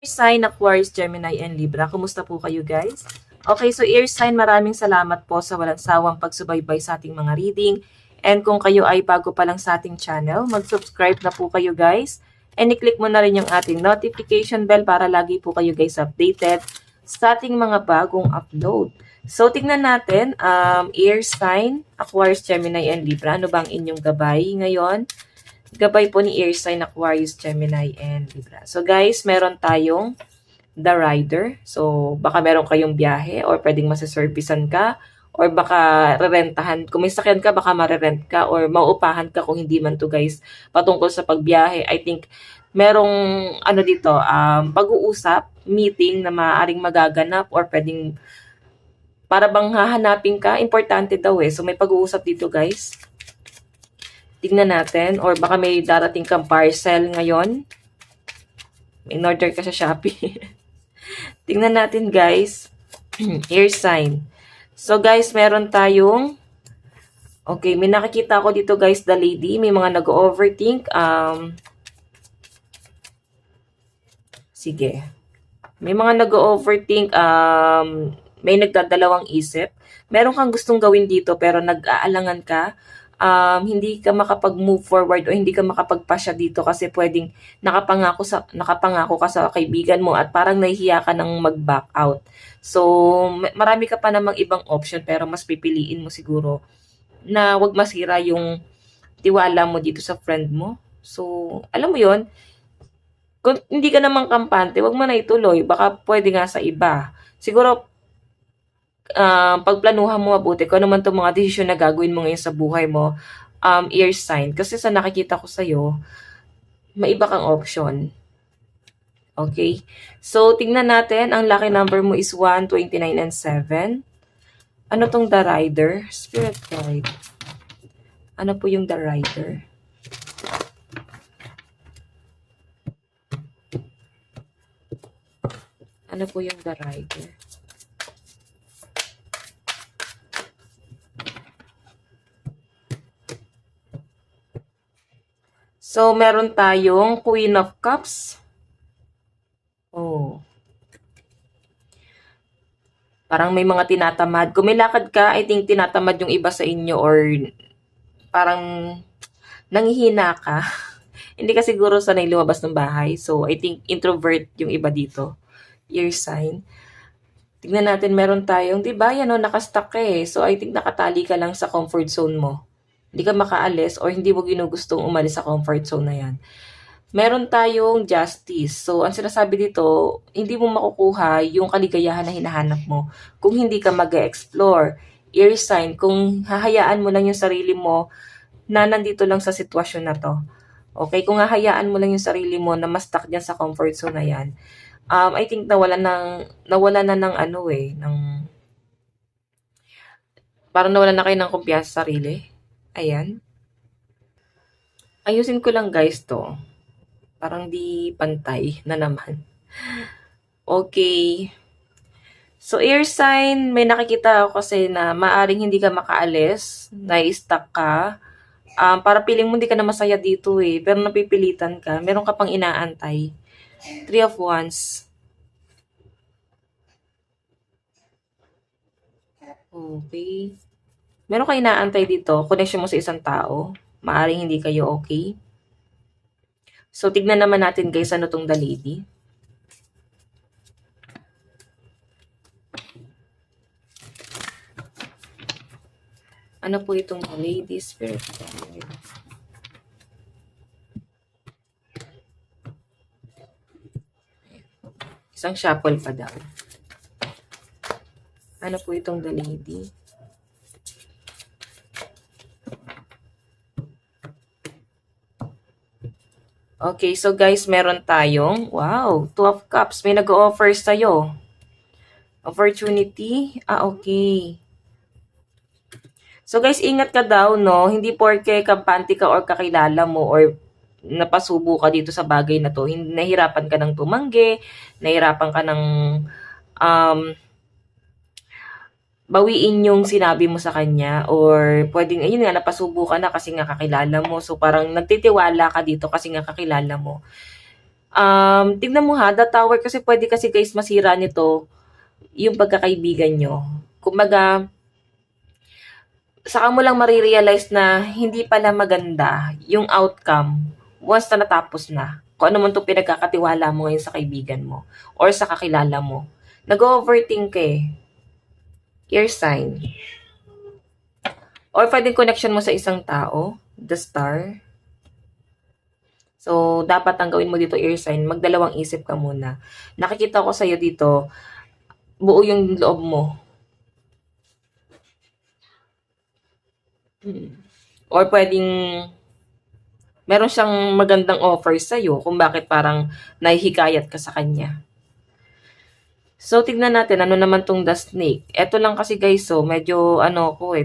Sign, Aquarius, Gemini, and Libra. Kumusta po kayo guys? Okay, so air sign, maraming salamat po sa walang sawang pagsubaybay sa ating mga reading. And kung kayo ay bago pa lang sa ating channel, mag-subscribe na po kayo guys. And i-click mo na rin yung ating notification bell para lagi po kayo guys updated sa ating mga bagong upload. So, tingnan natin, air sign, Aquarius, Gemini, and Libra. Ano bang inyong gabay ngayon? Gabay po ni air sign, Aquarius, Gemini, and Libra. So guys, meron tayong The Rider. So baka meron kayong biyahe or pwedeng masaservisan ka or baka rerentahan. Kung may sakyan ka, baka marerent ka or mauupahan ka kung hindi man to guys patungkol sa pagbiyahe. I think merong ano dito, pag-uusap, meeting na maaaring magaganap or pwedeng para bang hahanapin ka. Importante daw eh. So may pag-uusap dito guys. Tingnan natin. Or baka may darating kang parcel ngayon. In-order ka sa Shopee. Tingnan natin guys. Air sign. So guys, meron tayong okay, may nakikita ako dito guys, the lady. May mga nag-overthink. Sige. May mga nag-overthink. May nagdadalawang isip. Meron kang gustong gawin dito pero nag-aalangan ka. Hindi ka makapag-move forward o hindi ka makapagpasya dito kasi pwedeng nakapangako ka sa kaibigan mo at parang nahihiya ka ng mag-back out. So, marami ka pa namang ibang option pero mas pipiliin mo siguro na wag masira yung tiwala mo dito sa friend mo. So, alam mo yon, kung hindi ka naman kampante, wag mo na ituloy. Baka pwede nga sa iba. Siguro, pagplanuhan mo mabuti kung ano man itong mga desisyon na gagawin mo ngayon sa buhay mo, air sign. Kasi sa nakikita ko sa'yo, may iba kang option. Okay? So, tingnan natin. Ang lucky number mo is 1, 29, and 7. Ano tong The Rider? Spirit guide. Ano po yung The Rider? Ano po yung The Rider? So, meron tayong Queen of Cups. Oh. Parang may mga tinatamad. Kung may lakad ka, I think tinatamad yung iba sa inyo or parang nanghihina ka. Hindi ka siguro sanay lumabas ng bahay. So, I think introvert yung iba dito. Air sign. Tignan natin, meron tayong, diba, yan o, nakastuck ka eh. So, I think nakatali ka lang sa comfort zone mo. Hindi ka makaalis or hindi mo ginugustong umalis sa comfort zone na yan. Meron tayong justice. So, ang sinasabi dito, hindi mo makukuha yung kaligayahan na hinahanap mo kung hindi ka mag-explore. Air sign, kung hahayaan mo lang yung sarili mo na nandito lang sa sitwasyon na to. Okay, kung hahayaan mo lang yung sarili mo na mas stuck dyan sa comfort zone na yan, I think nawala na ng ano eh, parang nawala na kayo ng kumpiyansa sa sarili. Ayan. Ayusin ko lang guys to. Parang di pantay na naman. Okay. So, air sign, may nakikita ako kasi na maaring hindi ka makaalis, na-stuck ka. Para piling mo hindi ka na masaya dito eh, pero napipilitan ka. Meron ka pang inaantay. 3 of Wands. Okay. Meron ka inaantay dito, connection mo sa isang tao. Maaring hindi kayo okay. So, tignan naman natin guys, ano tong The Lady. Ano po itong The Lady? Spirit guide. Isang shuffle pa daw. Ano po itong The Lady? Okay, so guys, meron tayong, wow, 2 of Cups. May nag-offer sa'yo. Opportunity? Okay. So guys, ingat ka daw, no? Hindi porke kampante ka or kakilala mo or napasubo ka dito sa bagay na to. Nahirapan ka ng tumanggi, nahirapan ka ng bawiin yung sinabi mo sa kanya or pwedeng, ayun nga, napasubo ka na kasi nga kakilala mo. So, parang nagtitiwala ka dito kasi nga kakilala mo. Tignan mo ha, the tower kasi pwede kasi guys masira nito yung pagkakaibigan nyo. Kumbaga, saka mo lang marirealize na hindi pala maganda yung outcome once na natapos na. Kung ano man itong pinagkakatiwala mo ngayon sa kaibigan mo or sa kakilala mo. Nag-overthink ka eh. Ear sign. Or pwedeng connection mo sa isang tao, the star. So, dapat ang gawin mo dito, ear sign, magdalawang isip ka muna. Nakikita ko sa'yo dito, buo yung loob mo. Or pwedeng meron siyang magandang offer sa'yo kung bakit parang nahihikayat ka sa kanya. So, tignan natin, ano naman tong the snake. Ito lang kasi guys, so, medyo,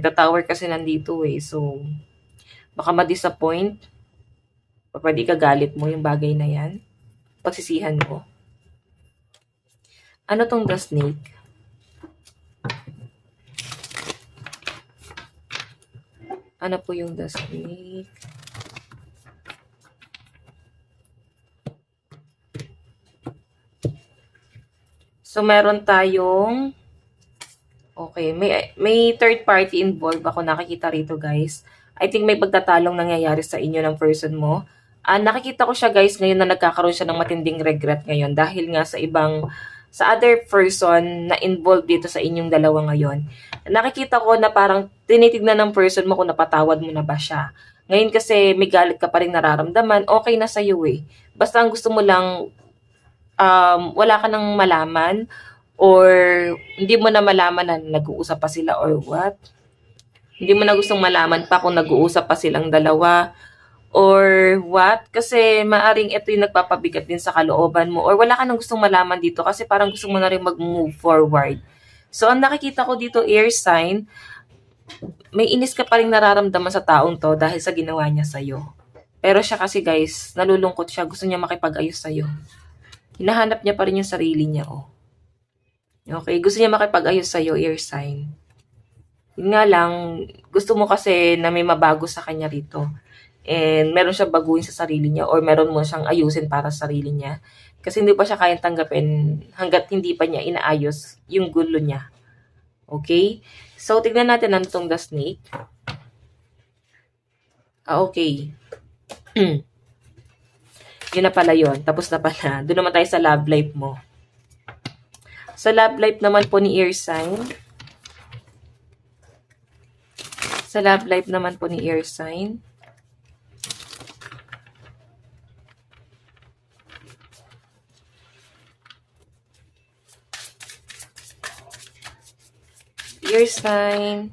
the tower kasi nandito eh. So, baka ma-disappoint. O pwede ka galit mo yung bagay na yan. Pagsisihan mo. Ano tong the snake? Ano po yung the snake? So, meron tayong okay, may third party involved ako nakikita rito, guys. I think may pagtatalong nangyayari sa inyo ng person mo. Nakikita ko siya, guys, ngayon na nagkakaroon siya ng matinding regret ngayon dahil nga sa other person na involved dito sa inyong dalawa ngayon. Nakikita ko na parang tinitignan ng person mo kung napatawad mo na ba siya. Ngayon kasi may galit ka pa rin nararamdaman, okay na sa'yo eh. Basta ang gusto mo lang, wala ka nang malaman or hindi mo na malaman na nag-uusap pa sila or what. Hindi mo na gustong malaman pa kung nag-uusap pa silang dalawa or what. Kasi maaring ito yung nagpapabigat din sa kalooban mo or wala ka nang gustong malaman dito kasi parang gusto mo na rin mag-move forward. So, ang nakikita ko dito, air sign, may inis ka pa rin nararamdaman sa taong to dahil sa ginawa niya sa'yo. Pero siya kasi guys, nalulungkot siya. Gusto niya makipag-ayos sa'yo. Hinahanap niya pa rin yung sarili niya, oh. Okay, gusto niya makipag-ayos sa'yo, air sign. Yun nga lang, gusto mo kasi na may mabago sa kanya rito. And meron siya baguhin sa sarili niya or meron mo siyang ayusin para sa sarili niya. Kasi hindi pa siya kayang tanggapin hanggat hindi pa niya inaayos yung gulo niya. Okay? So, tignan natin ano tong the snake. Okay. Yun na pala yun. Tapos na pala. Doon naman tayo sa love life mo. Sa love life naman po ni air sign. Sa love life naman po ni air sign. Air sign.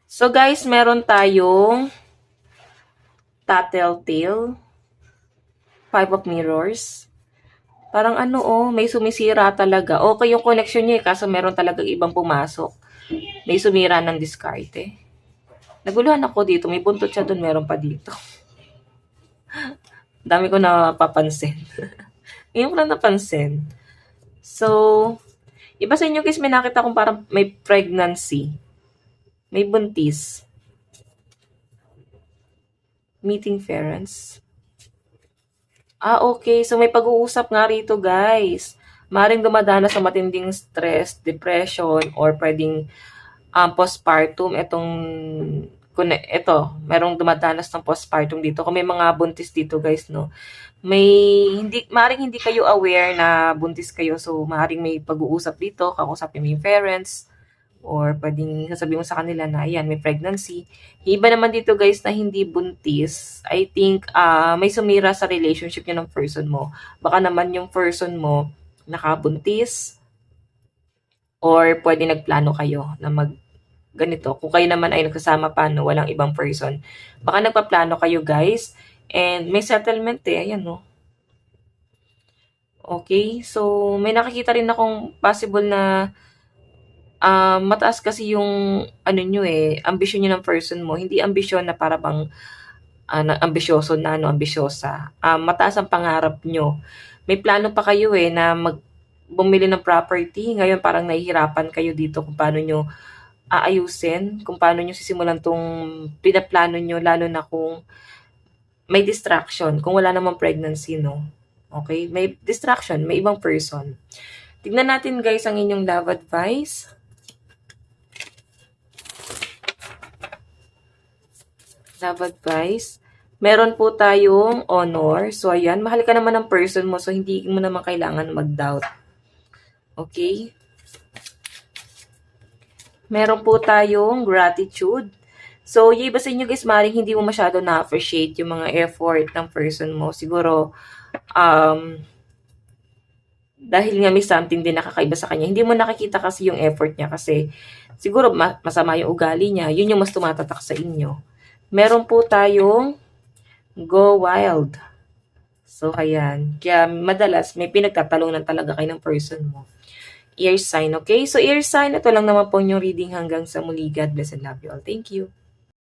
So guys, meron tayong tattletale, 5 of mirrors. Parang may sumisira talaga. Okay yung connection niya kaso meron talagang ibang pumasok. May sumira ng diskarte. Naguluhan ako dito. May buntot siya doon, meron pa dito. Dami ko napapansin. Ngayon ko lang napansin. So, iba sa inyo guys, may nakita kong parang may pregnancy. May buntis. Meeting parents. Okay. So, may pag-uusap nga rito, guys. Maring dumadana sa matinding stress, depression, or pwedeng postpartum. Merong dumadanas ng postpartum dito. Kung may mga buntis dito, guys, no? Maring hindi kayo aware na buntis kayo. So, maring may pag-uusap dito. Kakusapin mo yung parents. Or pwedeng sasabihin mo sa kanila na ayan, may pregnancy. Iba naman dito guys na hindi buntis. I think may sumira sa relationship niyo ng person mo. Baka naman yung person mo nakabuntis or pwede nagplano kayo na ganito. Kung kayo naman ay nagsasama pa, no, walang ibang person. Baka nagpaplano kayo guys and may settlement ayan no. Okay, so may nakikita rin akong possible na mataas kasi yung ambisyon nyo ng person mo. Hindi ambisyon na para bang ambisyoso na ambisyosa. Mataas ang pangarap nyo. May plano pa kayo na bumili ng property. Ngayon parang nahihirapan kayo dito kung paano nyo aayusin kung paano nyo sisimulan tong pinaplano nyo, lalo na kung may distraction, kung wala namang pregnancy, no? Okay? May distraction, may ibang person. Tignan natin guys ang inyong love advice. Love advice. Meron po tayong honor. So, ayan, mahal ka naman ng person mo, so hindi mo naman kailangan mag-doubt. Okay? Meron po tayong gratitude. So, yung iba sa inyo guys, maaaring hindi mo masyado na-appreciate yung mga effort ng person mo. Siguro, dahil nga may something din nakakaiba sa kanya, hindi mo nakikita kasi yung effort niya kasi siguro masama yung ugali niya. Yun yung mas tumatatak sa inyo. Meron po tayong go wild. So, ayan. Kaya madalas may pinagtatalunan talaga kayo ng person mo. Air sign, okay? So, air sign, ito lang naman po yung reading hanggang sa muli. God bless and love you all. Thank you.